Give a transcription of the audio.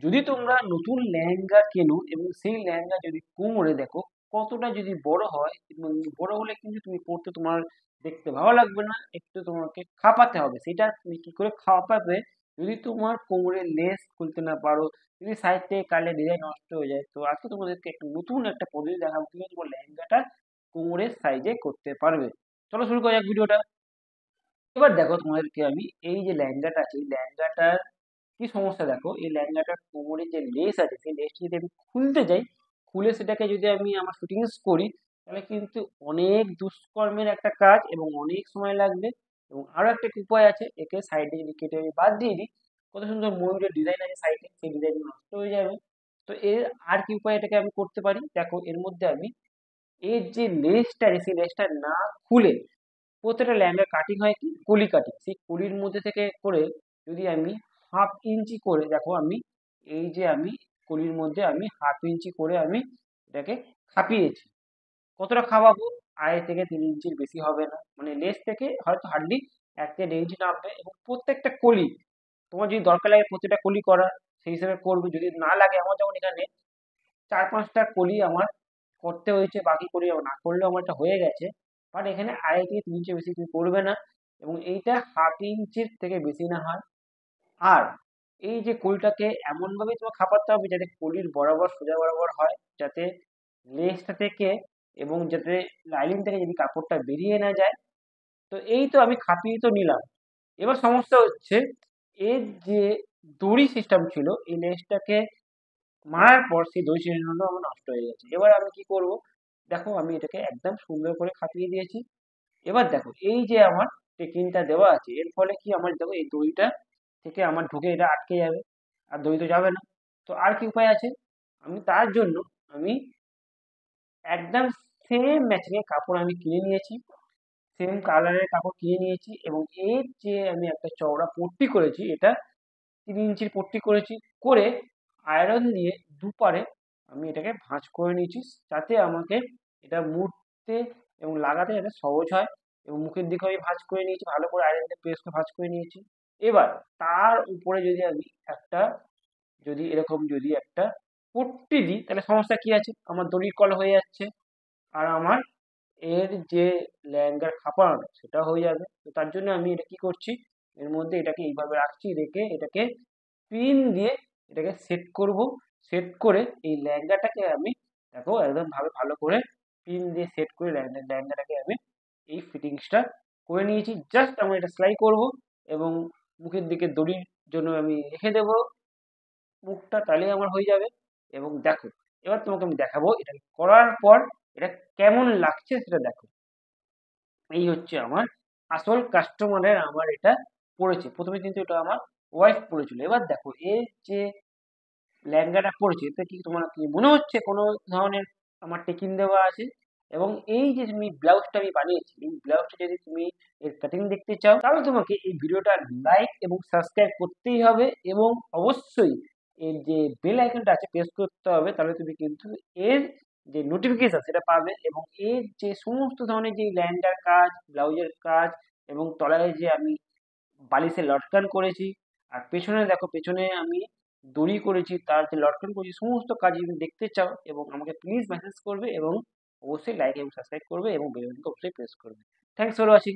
যদি তোমরা নতুন লেহেঙ্গা কেনো এবং সেই লেহেঙ্গা যদি কোমরে দেখো কতটা যদি বড় হয় এবং বড় হলে কিন্তু তুমি পরতে তোমার দেখতে ভালো লাগবে না, একটু তোমাকে খাপাতে হবে। সেটা তুমি কি করে খাপাবে? যদি তোমার কোমরে লেস খুলতে না পারো, যদি সাইড থেকে কাটলে ডিজাইন নষ্ট হয়ে যায়। তো আজকে তোমাদেরকে একটা নতুন একটা পদ্ধতি দেখাবো কিভাবে তোমার লেহেঙ্গাটা কোমরের সাইজে করতে পারবে। চলো শুরু করা যাক ভিডিওটা। এবার দেখো তোমাদেরকে আমি এই যে লেহেঙ্গাটা আছে, এই লেহেঙ্গাটার কি সমস্যা দেখো। এই লেহেঙ্গাটার কোমরে যে লেস আছে সেই লেসটা যদি আমি খুলতে যাই, খুলে সেটাকে যদি আমি আমার ফিটিংস করি, তাহলে কিন্তু অনেক দুষ্কর্মের একটা কাজ এবং অনেক সময় লাগবে। এবং আরো একটা উপায় আছে, একে সাইডে যদি কেটে আমি বাদ দিয়ে দিই, কত সুন্দর ময়ূরের ডিজাইন আছে সাইডে, সেই ডিজাইন নষ্ট হয়ে যাবে। তো এর আর কি উপায় এটাকে আমি করতে পারি, দেখো এর মধ্যে আমি এর যে লেসটা আছে সেই লেসটা না খুলে, প্রত্যেকটা লেহেঙ্গার কাটিং হয় কি কলি কাটিং, সেই কলির মধ্যে থেকে করে যদি আমি হাফ ইঞ্চি করে, দেখো আমি এই যে আমি কলির মধ্যে আমি হাফ ইঞ্চি করে আমি এটাকে খাপিয়েছি। কতটা খাওয়াবো? 2.5 থেকে 3 ইঞ্চির বেশি হবে না, মানে লেস থেকে হয়তো হার্ডলি 1 থেকে 1.5 ইঞ্চি নামবে। এবং প্রত্যেকটা কলি তোমার যদি দরকার লাগে প্রত্যেকটা কলি করা, সেই হিসেবে করবে। যদি না লাগে, আমার যেমন এখানে 4-5টা কলি আমার করতে হয়েছে, বাকি কলি না করলেও আমার এটা হয়ে গেছে। বাট এখানে 2.5 থেকে 3 ইঞ্চি বেশি তুমি করবে না, এবং এইটা হাফ ইঞ্চির থেকে বেশি না হয়। আর এই যে কলিটাকে এমন ভাবে তোমার খাপাতে হবে যাতে কলির বরাবর সোজা বরাবর হয়, যাতে লেসটা থেকে এবং যাতে লাইনিং থেকে যদি কাপড়টা বেরিয়ে না যায়। তো এই তো আমি খাপিয়ে তো নিলাম। এবার সমস্যা হচ্ছে এর যে দড়ি সিস্টেম ছিল এই লেসটাকে মারার পর সেই দই চিহ্নটা আমার নষ্ট হয়ে গেছে। এবার আমি কি করব? দেখো আমি এটাকে একদম সুন্দর করে খাপিয়ে দিয়েছি। এবার দেখো এই যে আমার টেকিংটা দেওয়া আছে, এর ফলে কি আমার দেখো এই দইটা থেকে আমার ঢুকে এটা আটকে যাবে, আর দই তো যাবে না। তো আর কি উপায় আছে? আমি তার জন্য আমি একদম সেম ম্যাচিং এর কাপড় আমি কিনে নিয়েছি, সেম কালারের কাপড় কিনে নিয়েছি। এবং এর যে আমি একটা চওড়া পট্টি করেছি, এটা 3 ইঞ্চির পট্টি করেছি, করে আয়রন দিয়ে দুপারে আমি এটাকে ভাঁজ করে নিয়েছি, যাতে আমাকে এটা মুড়তে এবং লাগাতে যাতে সহজ হয়। এবং মুখের দিকে আমি ভাঁজ করে নিয়েছি, ভালো করে আয়রন দিয়ে প্রেস করে ভাঁজ করে নিয়েছি। এবার তার উপরে যদি আমি একটা, যদি এরকম যদি একটা পট্টি দিই, তাহলে সমস্যা কি আছে? আমার দড়ির কল হয়ে যাচ্ছে, আর আমার এর যে লেহেঙ্গার খাপানো সেটা হয়ে যাবে। তো তার জন্য আমি এটা কি করছি, এর মধ্যে এটাকে এইভাবে রাখছি, রেখে এটাকে পিন দিয়ে এটাকে সেট করব। সেট করে এই লেহেঙ্গাটাকে আমি দেখো একদম ভাবে ভালো করে পিন দিয়ে সেট করে লেহেঙ্গাটাকে আমি এই ফিটিংসটা করে নিয়েছি। জাস্ট আমি এটা সেলাই করব এবং মুখের দিকে দড়ির জন্য আমি রেখে দেবো মুখটা, তাহলেই আমার হয়ে যাবে। এবং দেখো এবার তোমাকে আমি দেখাবো এটা করার পর এটা কেমন লাগছে সেটা দেখো। এই হচ্ছে আমার আসল কাস্টমারের আমার এটা পড়েছে। প্রথমে কিন্তু এটা আমার ওয়াইফ পড়েছিল। এবার দেখো এর যে লেহেঙ্গাটা পড়েছে, এতে কি তোমার কি মনে হচ্ছে কোনো ধরনের আমার টেকিং দেওয়া আছে? এবং এই যে তুমি ব্লাউজটা আমি বানিয়েছি, এই ব্লাউজটা যদি তুমি এর কাটিং দেখতে চাও, তাহলে তোমাকে এই ভিডিওটা লাইক এবং সাবস্ক্রাইব করতেই হবে। এবং অবশ্যই এর যে বেল আইকনটা আছে প্রেস করতে হবে, তাহলে তুমি কিন্তু এর যে নোটিফিকেশন সেটা পাবে। এবং এর যে সমস্ত ধরনের যে লেহেঙ্গার কাজ, ব্লাউজের কাজ, এবং তলায় যে আমি বালিশে লটকান করেছি, আর পেছনে দেখো পেছনে আমি দড়ি করেছি, তার যে লটকান করেছি, সমস্ত কাজ যদি দেখতে চাও এবং আমাকে প্লিজ মেসেজ করবে, এবং অবশ্যই লাইক এবং সাবস্ক্রাইব করবে এবং বেল আইকনটা অবশ্যই প্রেস করবে। Thanks for watching.